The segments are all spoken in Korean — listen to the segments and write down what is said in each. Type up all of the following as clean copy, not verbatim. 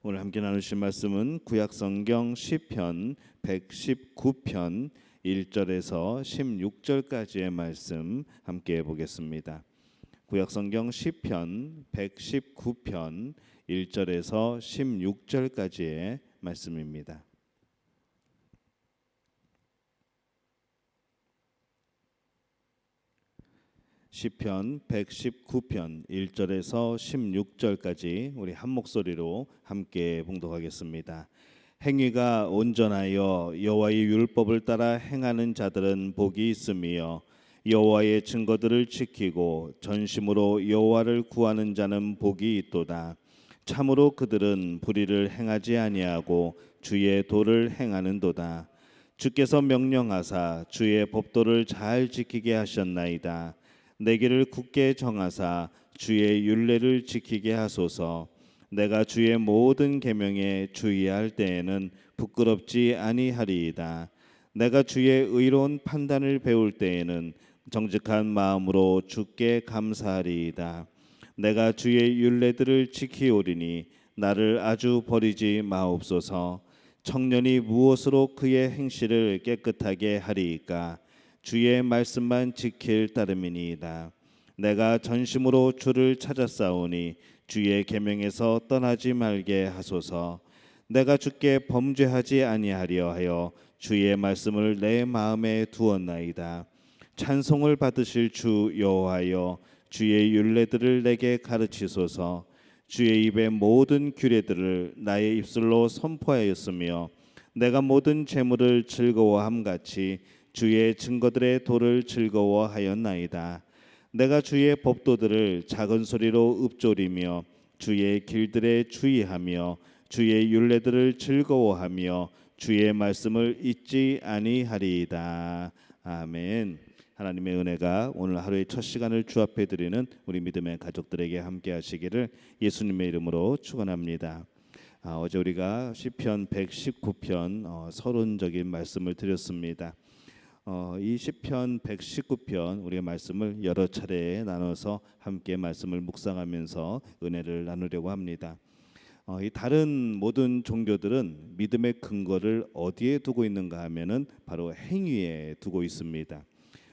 오늘 함께 나누실 말씀은 구약성경 시편 119편 1절에서 16절까지의 말씀 함께 보겠습니다. 구약성경 시편 119편 1절에서 16절까지의 말씀입니다. 시편 119편 1절에서 16절까지 우리 한 목소리로 함께 봉독하겠습니다. 행위가 온전하여 여호와의 율법을 따라 행하는 자들은 복이 있으며 여호와의 증거들을 지키고 전심으로 여호와를 구하는 자는 복이 있도다. 참으로 그들은 불의를 행하지 아니하고 주의 도를 행하는도다. 주께서 명령하사 주의 법도를 잘 지키게 하셨나이다. 내 길을 굳게 정하사 주의 율례를 지키게 하소서. 내가 주의 모든 계명에 주의할 때에는 부끄럽지 아니하리이다. 내가 주의 의로운 판단을 배울 때에는 정직한 마음으로 주께 감사하리이다. 내가 주의 율례들을 지키오리니 나를 아주 버리지 마옵소서. 청년이 무엇으로 그의 행실을 깨끗하게 하리이까? 주의 말씀만 지킬 따름이니이다. 내가 전심으로 주를 찾았사오니 주의 계명에서 떠나지 말게 하소서. 내가 주께 범죄하지 아니하려 하여 주의 말씀을 내 마음에 두었나이다. 찬송을 받으실 주 여호와여, 주의 율례들을 내게 가르치소서. 주의 입의 모든 규례들을 나의 입술로 선포하였으며 내가 모든 재물을 즐거워함 같이 주의 증거들의 도를 즐거워하였나이다. 내가 주의 법도들을 작은 소리로 읊조리며 주의 길들에 주의하며 주의 율례들을 즐거워하며 주의 말씀을 잊지 아니하리이다. 아멘. 하나님의 은혜가 오늘 하루의 첫 시간을 주 앞에 드리는 우리 믿음의 가족들에게 함께 하시기를 예수님의 이름으로 축원합니다. 어제 우리가 시편 119편 서론적인 말씀을 드렸습니다. 이 시편 119편 우리의 말씀을 여러 차례 나눠서 함께 말씀을 묵상하면서 은혜를 나누려고 합니다. 이 다른 모든 종교들은 믿음의 근거를 어디에 두고 있는가 하면은 바로 행위에 두고 있습니다.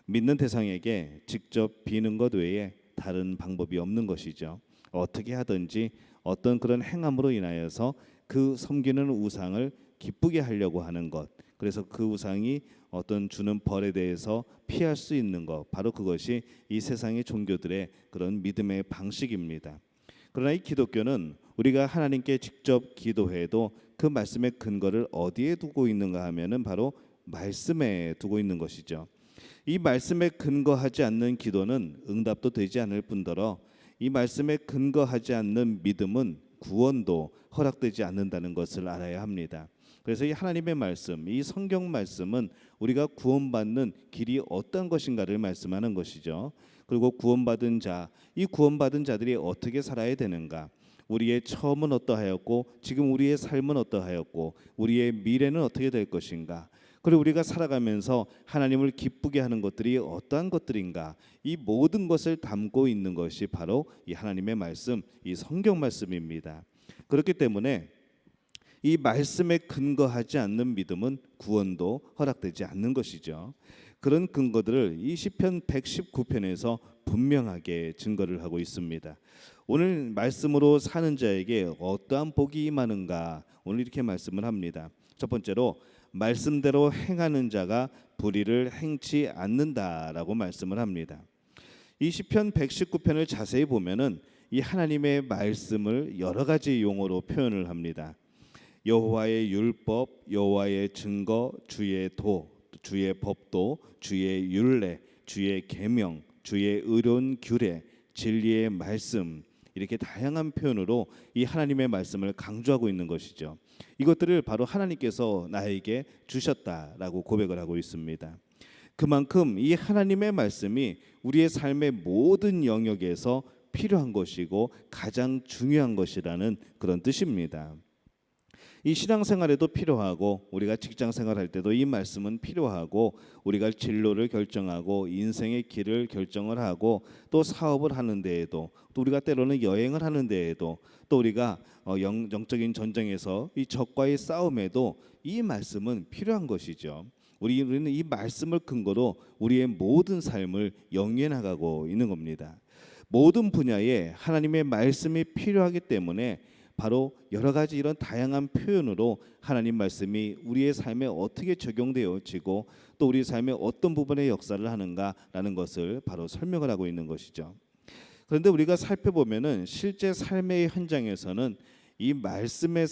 믿는 대상에게 직접 비는 것 외에 다른 방법이 없는 것이죠. 어떻게 하든지 어떤 그런 행함으로 인하여서 그 섬기는 우상을 기쁘게 하려고 하는 것, 그래서 그 우상이 어떤 주는 벌에 대해서 피할 수 있는 것, 바로 그것이 이 세상의 종교들의 그런 믿음의 방식입니다. 그러나 이 기독교는 우리가 하나님께 직접 기도해도 그 말씀의 근거를 어디에 두고 있는가 하면은 바로 말씀에 두고 있는 것이죠. 이 말씀에 근거하지 않는 기도는 응답도 되지 않을 뿐더러 이 말씀에 근거하지 않는 믿음은 구원도 허락되지 않는다는 것을 알아야 합니다. 그래서 이 하나님의 말씀, 이 성경 말씀은 우리가 구원받는 길이 어떤 것인가를 말씀하는 것이죠. 그리고 구원받은 자, 이 구원받은 자들이 어떻게 살아야 되는가, 우리의 처음은 어떠하였고 지금 우리의 삶은 어떠하였고 우리의 미래는 어떻게 될 것인가, 그리고 우리가 살아가면서 하나님을 기쁘게 하는 것들이 어떠한 것들인가, 이 모든 것을 담고 있는 것이 바로 이 하나님의 말씀, 이 성경 말씀입니다. 그렇기 때문에 이 말씀에 근거하지 않는 믿음은 구원도 허락되지 않는 것이죠. 그런 근거들을 이 시편 119편에서 분명하게 증거를 하고 있습니다. 오늘 말씀으로 사는 자에게 어떠한 복이 임하는가, 오늘 이렇게 말씀을 합니다. 첫 번째로 말씀대로 행하는 자가 불의를 행치 않는다라고 말씀을 합니다. 이 시편 119편을 자세히 보면은 이 하나님의 말씀을 여러 가지 용어로 표현을 합니다. 여호와의 율법, 여호와의 증거, 주의 도, 주의 법도, 주의 율례, 주의 계명, 주의 의로운 규례, 진리의 말씀, 이렇게 다양한 표현으로 이 하나님의 말씀을 강조하고 있는 것이죠. 이것들을 바로 하나님께서 나에게 주셨다라고 고백을 하고 있습니다. 그만큼 이 하나님의 말씀이 우리의 삶의 모든 영역에서 필요한 것이고 가장 중요한 것이라는 그런 뜻입니다. 이 신앙생활에도 필요하고 우리가 직장생활할 때도 이 말씀은 필요하고 우리가 진로를 결정하고 인생의 길을 결정을 하고 또 사업을 하는 데에도 또 우리가 때로는 여행을 하는 데에도 또 우리가 영적인 전쟁에서 이 적과의 싸움에도 이 말씀은 필요한 것이죠. 우리는 이 말씀을 근거로 우리의 모든 삶을 영위해 나가고 있는 겁니다. 모든 분야에 하나님의 말씀이 필요하기 때문에 바로 여러 가지 이런 다양한 표현으로 하나님 말씀이 우리의 삶에 어떻게 적용되어지고 또 우리 삶의 어떤 부분에 역사를 하는가라는 것을 바로 설명을 하고 있는 것이죠. 그런데 우리가 살펴보면은 실제 삶의 현장에서는 이 말씀이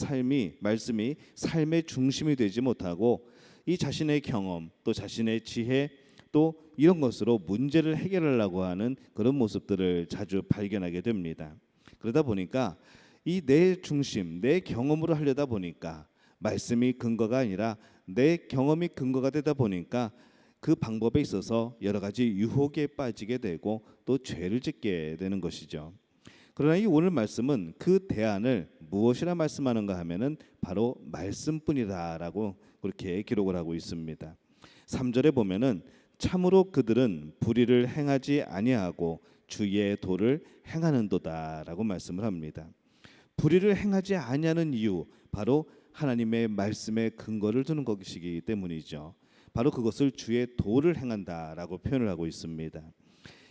삶의 중심이 되지 못하고 이 자신의 경험 또 자신의 지혜 또 이런 것으로 문제를 해결하려고 하는 그런 모습들을 자주 발견하게 됩니다. 그러다 보니까 이 내 중심, 내 경험으로 하려다 보니까 말씀이 근거가 아니라 내 경험이 근거가 되다 보니까 그 방법에 있어서 여러 가지 유혹에 빠지게 되고 또 죄를 짓게 되는 것이죠. 그러나 이 오늘 말씀은 그 대안을 무엇이라 말씀하는가 하면은 바로 말씀뿐이다라고 그렇게 기록을 하고 있습니다. 3절에 보면은 참으로 그들은 불의를 행하지 아니하고 주의 도를 행하는도다라고 말씀을 합니다. 불의를 행하지 아니하는 이유 바로 하나님의 말씀에 근거를 두는 것이기 때문이죠. 바로 그것을 주의 도를 행한다라고 표현을 하고 있습니다.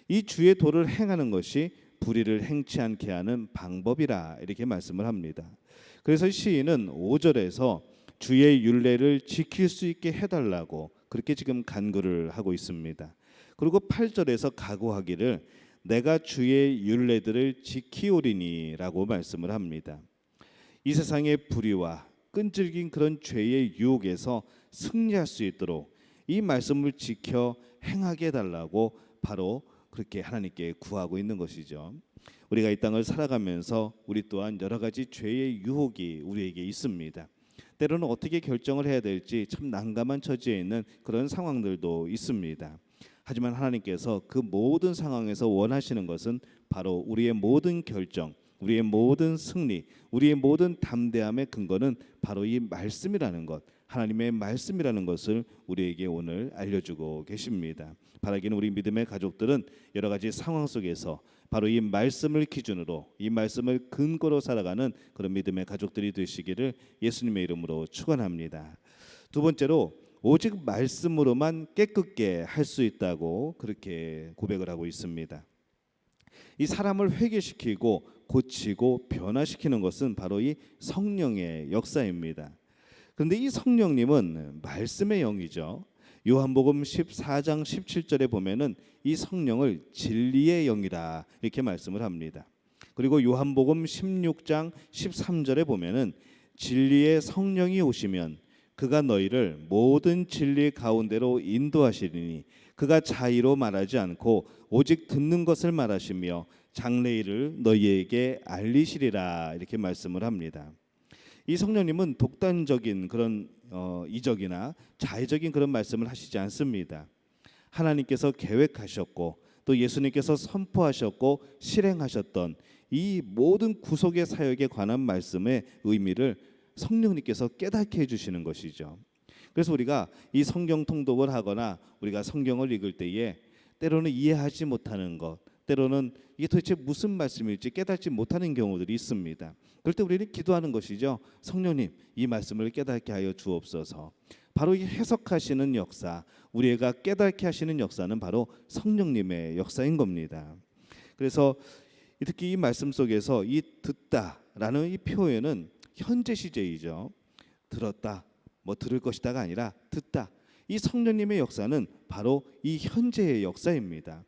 이 주의 도를 행하는 것이 불의를 행치 않게 하는 방법이라 이렇게 말씀을 합니다. 그래서 시인은 5절에서 주의 율례를 지킬 수 있게 해달라고 그렇게 지금 간구를 하고 있습니다. 그리고 8절에서 각오하기를 내가 주의 율례들을 지키오리니라고 말씀을 합니다. 이 세상의 불의와 끈질긴 그런 죄의 유혹에서 승리할 수 있도록 이 말씀을 지켜 행하게 해달라고 바로 그렇게 하나님께 구하고 있는 것이죠. 우리가 이 땅을 살아가면서 우리 또한 여러 가지 죄의 유혹이 우리에게 있습니다. 때로는 어떻게 결정을 해야 될지 참 난감한 처지에 있는 그런 상황들도 있습니다. 하지만 하나님께서 그 모든 상황에서 원하시는 것은 바로 우리의 모든 결정, 우리의 모든 승리, 우리의 모든 담대함의 근거는 바로 이 말씀이라는 것, 하나님의 말씀이라는 것을 우리에게 오늘 알려주고 계십니다. 바라기는 우리 믿음의 가족들은 여러 가지 상황 속에서 바로 이 말씀을 기준으로 이 말씀을 근거로 살아가는 그런 믿음의 가족들이 되시기를 예수님의 이름으로 축원합니다. 두 번째로 오직 말씀으로만 깨끗게 할 수 있다고 그렇게 고백을 하고 있습니다. 이 사람을 회개시키고 고치고 변화시키는 것은 바로 이 성령의 역사입니다. 그런데 이 성령님은 말씀의 영이죠. 요한복음 14장 17절에 보면은 이 성령을 진리의 영이라 이렇게 말씀을 합니다. 그리고 요한복음 16장 13절에 보면은 진리의 성령이 오시면 그가 너희를 모든 진리 가운데로 인도하시리니 그가 자의로 말하지 않고 오직 듣는 것을 말하시며 장래일을 너희에게 알리시리라 이렇게 말씀을 합니다. 이 성령님은 독단적인 그런 이적이나 자의적인 그런 말씀을 하시지 않습니다. 하나님께서 계획하셨고 또 예수님께서 선포하셨고 실행하셨던 이 모든 구속의 사역에 관한 말씀의 의미를 성령님께서 깨닫게 해주시는 것이죠. 그래서 우리가 이 성경 통독을 하거나 우리가 성경을 읽을 때에 때로는 이해하지 못하는 것, 때로는 이게 도대체 무슨 말씀일지 깨닫지 못하는 경우들이 있습니다. 그럴 때 우리는 기도하는 것이죠. 성령님, 이 말씀을 깨닫게 하여 주옵소서. 바로 이 해석하시는 역사, 우리가 깨닫게 하시는 역사는 바로 성령님의 역사인 겁니다. 그래서 특히 이 말씀 속에서 이 듣다라는 이 표현은 현재 시제이죠. 들었다, 뭐 들을 것이다가 아니라 듣다. 이 성령님의 역사는 바로 이 현재의 역사입니다.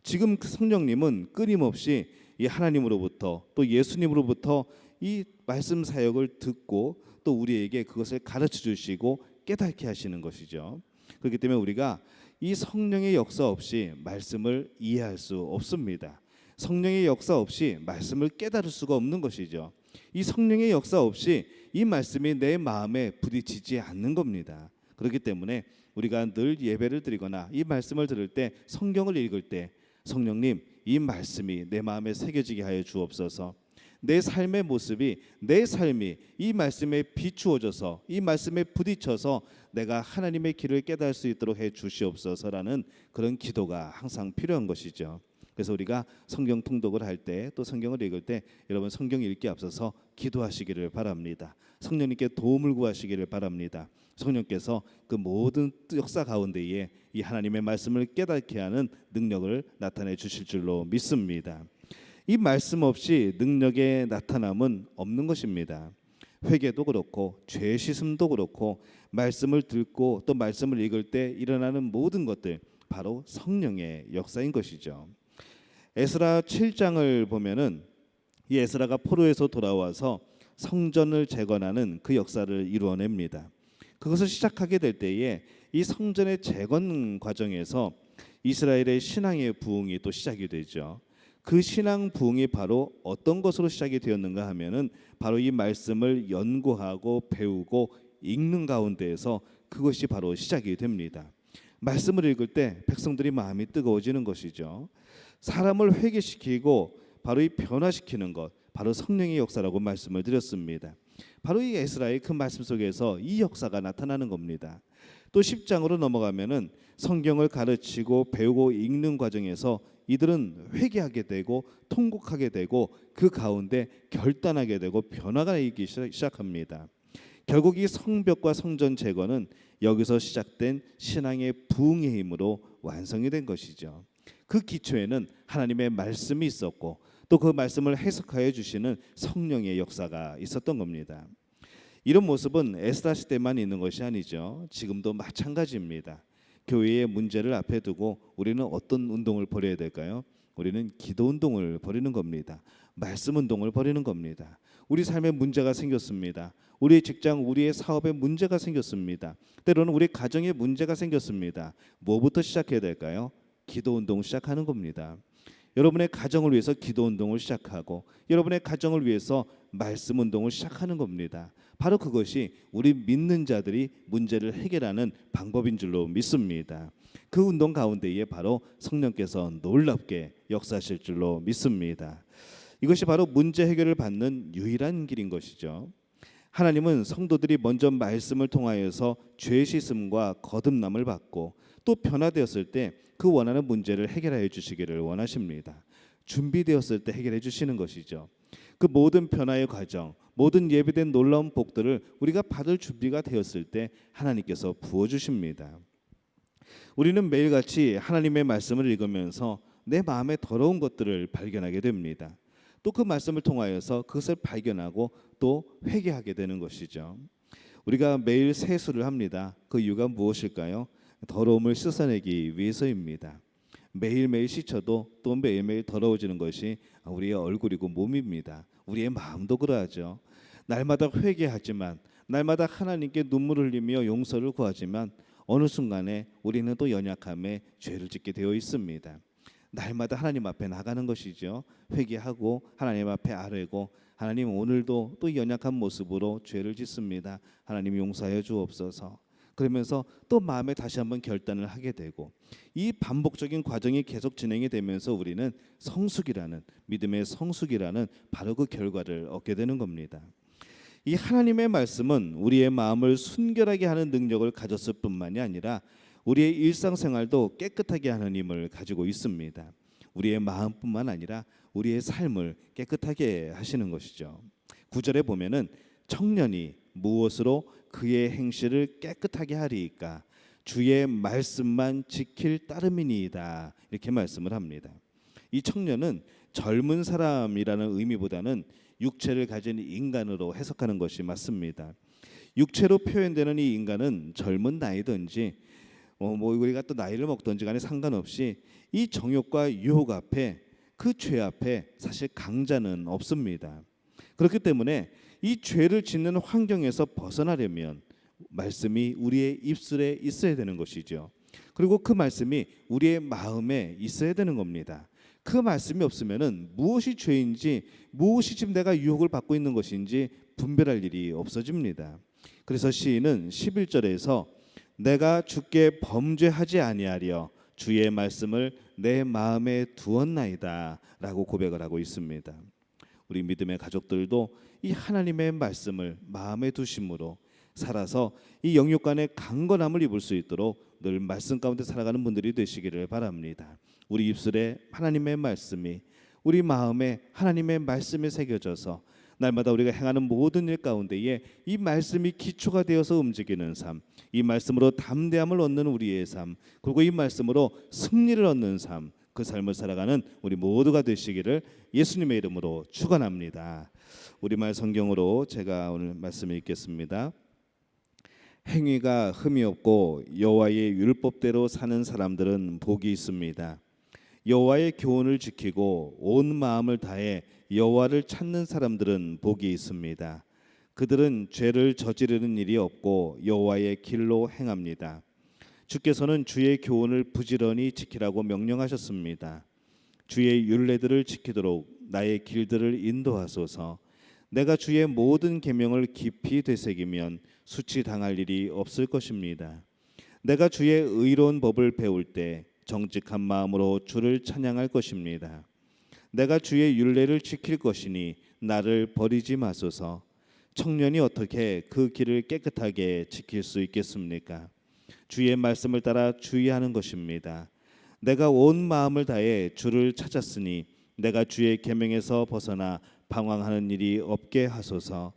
지금 그 성령님은 끊임없이 이 하나님으로부터 또 예수님으로부터 이 말씀 사역을 듣고 또 우리에게 그것을 가르쳐 주시고 깨닫게 하시는 것이죠. 그렇기 때문에 우리가 이 성령의 역사 없이 말씀을 이해할 수 없습니다. 성령의 역사 없이 말씀을 깨달을 수가 없는 것이죠. 이 성령의 역사 없이 이 말씀이 내 마음에 부딪히지 않는 겁니다. 그렇기 때문에 우리가 늘 예배를 드리거나 이 말씀을 들을 때 성경을 읽을 때 성령님 이 말씀이 내 마음에 새겨지게 하여 주옵소서. 내 삶의 모습이, 내 삶이 이 말씀에 비추어져서 이 말씀에 부딪혀서 내가 하나님의 길을 깨달을 수 있도록 해 주시옵소서라는 그런 기도가 항상 필요한 것이죠. 그래서 우리가 성경 통독을 할 때, 또 성경을 읽을 때 여러분 성경 읽기 앞서서 기도하시기를 바랍니다. 성령님께 도움을 구하시기를 바랍니다. 성령께서 그 모든 역사 가운데에 이 하나님의 말씀을 깨닫게 하는 능력을 나타내 주실 줄로 믿습니다. 이 말씀 없이 능력의 나타남은 없는 것입니다. 회개도 그렇고 죄 씻음도 그렇고 말씀을 듣고 또 말씀을 읽을 때 일어나는 모든 것들 바로 성령의 역사인 것이죠. 에스라 7장을 보면은 이 에스라가 포로에서 돌아와서 성전을 재건하는 그 역사를 이루어냅니다. 그것을 시작하게 될 때에 이 성전의 재건 과정에서 이스라엘의 신앙의 부흥이 또 시작이 되죠. 그 신앙 부흥이 바로 어떤 것으로 시작이 되었는가 하면은 바로 이 말씀을 연구하고 배우고 읽는 가운데에서 그것이 바로 시작이 됩니다. 말씀을 읽을 때 백성들이 마음이 뜨거워지는 것이죠. 사람을 회개시키고 바로 이 변화시키는 것, 바로 성령의 역사라고 말씀을 드렸습니다. 바로 이 에스라의 그 말씀 속에서 이 역사가 나타나는 겁니다. 또 10장으로 넘어가면은 성경을 가르치고 배우고 읽는 과정에서 이들은 회개하게 되고 통곡하게 되고 그 가운데 결단하게 되고 변화가 있기 시작합니다. 결국 이 성벽과 성전 재건은 여기서 시작된 신앙의 부흥의 힘으로 완성이 된 것이죠. 그 기초에는 하나님의 말씀이 있었고 또 그 말씀을 해석하여 주시는 성령의 역사가 있었던 겁니다. 이런 모습은 에스라 시대만 있는 것이 아니죠. 지금도 마찬가지입니다. 교회의 문제를 앞에 두고 우리는 어떤 운동을 벌여야 될까요? 우리는 기도 운동을 벌이는 겁니다. 말씀 운동을 벌이는 겁니다. 우리 삶에 문제가 생겼습니다. 우리의 직장, 우리의 사업에 문제가 생겼습니다. 때로는 우리 가정에 문제가 생겼습니다. 뭐부터 시작해야 될까요? 기도 운동 시작하는 겁니다. 여러분의 가정을 위해서 기도 운동을 시작하고 여러분의 가정을 위해서 말씀 운동을 시작하는 겁니다. 바로 그것이 우리 믿는 자들이 문제를 해결하는 방법인 줄로 믿습니다. 그 운동 가운데에 바로 성령께서 놀랍게 역사하실 줄로 믿습니다. 이것이 바로 문제 해결을 받는 유일한 길인 것이죠. 하나님은 성도들이 먼저 말씀을 통하여서 죄 씻음과 거듭남을 받고 또 변화되었을 때 그 원하는 문제를 해결하여 주시기를 원하십니다. 준비되었을 때 해결해 주시는 것이죠. 그 모든 변화의 과정, 모든 예비된 놀라운 복들을 우리가 받을 준비가 되었을 때 하나님께서 부어주십니다. 우리는 매일같이 하나님의 말씀을 읽으면서 내 마음에 더러운 것들을 발견하게 됩니다. 또 그 말씀을 통하여서 그것을 발견하고 또 회개하게 되는 것이죠. 우리가 매일 세수를 합니다. 그 이유가 무엇일까요? 더러움을 씻어내기 위해서입니다. 매일매일 씻어도 또 매일매일 더러워지는 것이 우리의 얼굴이고 몸입니다. 우리의 마음도 그러하죠. 날마다 회개하지만 날마다 하나님께 눈물을 흘리며 용서를 구하지만 어느 순간에 우리는 또 연약함에 죄를 짓게 되어 있습니다. 날마다 하나님 앞에 나가는 것이죠. 회개하고 하나님 앞에 아뢰고 하나님 오늘도 또 연약한 모습으로 죄를 짓습니다. 하나님 용서하여 주옵소서. 그러면서 또 마음에 다시 한번 결단을 하게 되고 이 반복적인 과정이 계속 진행이 되면서 우리는 성숙이라는 믿음의 성숙이라는 바로 그 결과를 얻게 되는 겁니다. 이 하나님의 말씀은 우리의 마음을 순결하게 하는 능력을 가졌을 뿐만이 아니라 우리의 일상생활도 깨끗하게 하는 힘을 가지고 있습니다. 우리의 마음뿐만 아니라 우리의 삶을 깨끗하게 하시는 것이죠. 9절에 보면은 청년이 무엇으로 그의 행실을 깨끗하게 하리이까 주의 말씀만 지킬 따름이니이다 이렇게 말씀을 합니다. 이 청년은 젊은 사람이라는 의미보다는 육체를 가진 인간으로 해석하는 것이 맞습니다. 육체로 표현되는 이 인간은 젊은 나이든지 우리가 또 나이를 먹든지 간에 상관없이 이 정욕과 유혹 앞에 그 죄 앞에 사실 강자는 없습니다. 그렇기 때문에 이 죄를 짓는 환경에서 벗어나려면 말씀이 우리의 입술에 있어야 되는 것이죠. 그리고 그 말씀이 우리의 마음에 있어야 되는 겁니다. 그 말씀이 없으면은 무엇이 죄인지 무엇이 지금 내가 유혹을 받고 있는 것인지 분별할 일이 없어집니다. 그래서 시인은 11절에서 내가 주께 범죄하지 아니하려 주의 말씀을 내 마음에 두었나이다 라고 고백을 하고 있습니다. 우리 믿음의 가족들도 이 하나님의 말씀을 마음에 두심으로 살아서 이 영육간의 강건함을 입을 수 있도록 늘 말씀 가운데 살아가는 분들이 되시기를 바랍니다. 우리 입술에 하나님의 말씀이, 우리 마음에 하나님의 말씀이 새겨져서 날마다 우리가 행하는 모든 일 가운데에 이 말씀이 기초가 되어서 움직이는 삶, 이 말씀으로 담대함을 얻는 우리의 삶, 그리고 이 말씀으로 승리를 얻는 삶, 그 삶을 살아가는 우리 모두가 되시기를 예수님의 이름으로 축원합니다. 우리말 성경으로 제가 오늘 말씀을 읽겠습니다. 행위가 흠이 없고 여호와의 율법대로 사는 사람들은 복이 있습니다. 여호와의 교훈을 지키고 온 마음을 다해 여호와를 찾는 사람들은 복이 있습니다. 그들은 죄를 저지르는 일이 없고 여호와의 길로 행합니다. 주께서는 주의 교훈을 부지런히 지키라고 명령하셨습니다. 주의 율례들을 지키도록 나의 길들을 인도하소서. 내가 주의 모든 계명을 깊이 되새기면 수치 당할 일이 없을 것입니다. 내가 주의 의로운 법을 배울 때 정직한 마음으로 주를 찬양할 것입니다. 내가 주의 율례를 지킬 것이니 나를 버리지 마소서. 청년이 어떻게 그 길을 깨끗하게 지킬 수 있겠습니까? 주의 말씀을 따라 주의하는 것입니다. 내가 온 마음을 다해 주를 찾았으니 내가 주의 계명에서 벗어나 방황하는 일이 없게 하소서.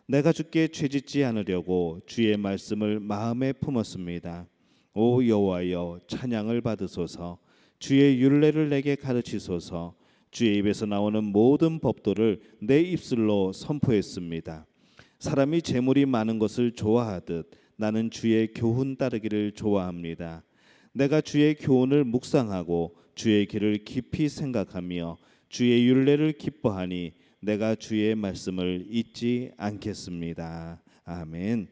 내가 주께 죄짓지 않으려고 주의 말씀을 마음에 품었습니다. 오 여호와여, 찬양을 받으소서. 주의 율례를 내게 가르치소서. 주의 입에서 나오는 모든 법도를 내 입술로 선포했습니다. 사람이 재물이 많은 것을 좋아하듯 나는 주의 교훈 따르기를 좋아합니다. 내가 주의 교훈을 묵상하고 주의 길을 깊이 생각하며 주의 율례를 기뻐하니 내가 주의 말씀을 잊지 않겠습니다. 아멘.